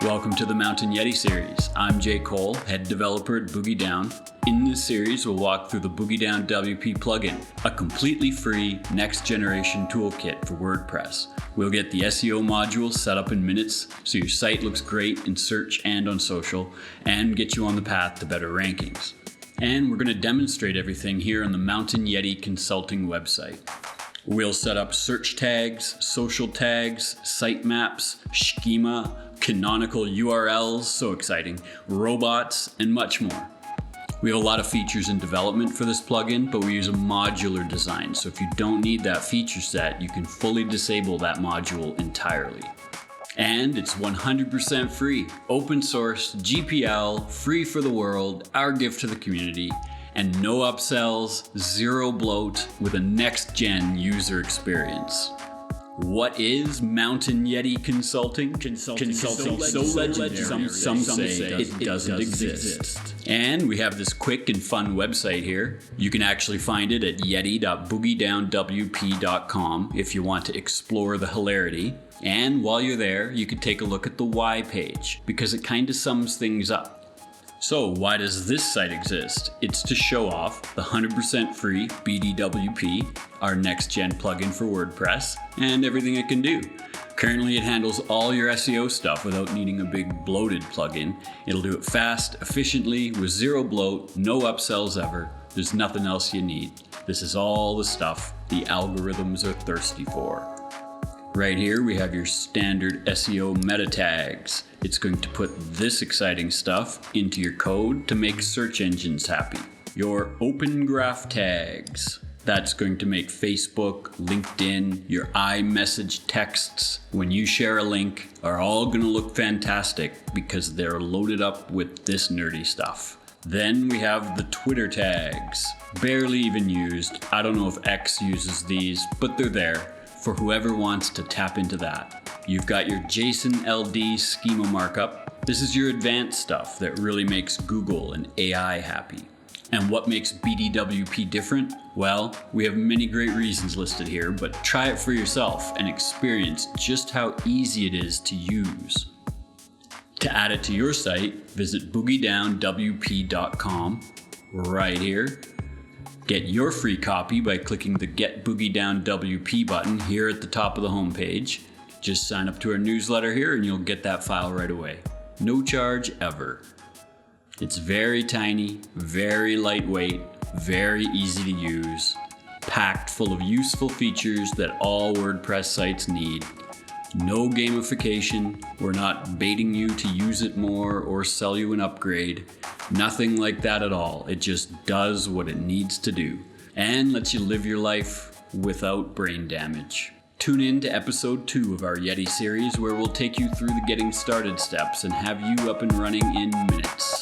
Welcome to the Mountain Yeti series. I'm Jay Cole, head developer at Boogie Down. In this series, we'll walk through the Boogie Down WP plugin, a completely free next generation toolkit for WordPress. We'll get the SEO module set up in minutes so your site looks great in search and on social, and get you on the path to better rankings. And we're going to demonstrate everything here on the Mountain Yeti Consulting website. We'll set up search tags, social tags, sitemaps, schema, canonical URLs, so exciting, robots, and much more. We have a lot of features in development for this plugin, but we use a modular design, so if you don't need that feature set, you can fully disable that module entirely. And it's 100% free, open source, GPL, free for the world, our gift to the community, and no upsells, zero bloat, with a next-gen user experience. What is Mountain Yeti Consulting? Consulting so legendary, some say it doesn't exist. And we have this quick and fun website here. You can actually find it at yeti.boogiedownwp.com if you want to explore the hilarity. And while you're there, you can take a look at the why page, because it kind of sums things up. So why does this site exist? It's to show off the 100% free BDWP, our next-gen plugin for WordPress, and everything it can do. Currently, it handles all your SEO stuff without needing a big bloated plugin. It'll do it fast, efficiently, with zero bloat, no upsells ever. There's nothing else you need. This is all the stuff the algorithms are thirsty for. Right here, we have your standard SEO meta tags. It's going to put this exciting stuff into your code to make search engines happy. Your open graph tags. That's going to make Facebook, LinkedIn, your iMessage texts, when you share a link, are all going to look fantastic because they're loaded up with this nerdy stuff. Then we have the Twitter tags. Barely even used. I don't know if X uses these, but they're there for whoever wants to tap into that. You've got your JSON-LD schema markup. This is your advanced stuff that really makes Google and AI happy. And what makes BDWP different? Well, we have many great reasons listed here, but try it for yourself and experience just how easy it is to use. To add it to your site, visit boogiedownwp.com right here. Get your free copy by clicking the Get Boogie Down WP button here at the top of the homepage. Just sign up to our newsletter here and you'll get that file right away. No charge ever. It's very tiny, very lightweight, very easy to use, packed full of useful features that all WordPress sites need. No gamification. We're not baiting you to use it more or sell you an upgrade. Nothing like that at all. It just does what it needs to do and lets you live your life without brain damage. Tune in to episode 2 of our Yeti series, where we'll take you through the getting started steps and have you up and running in minutes.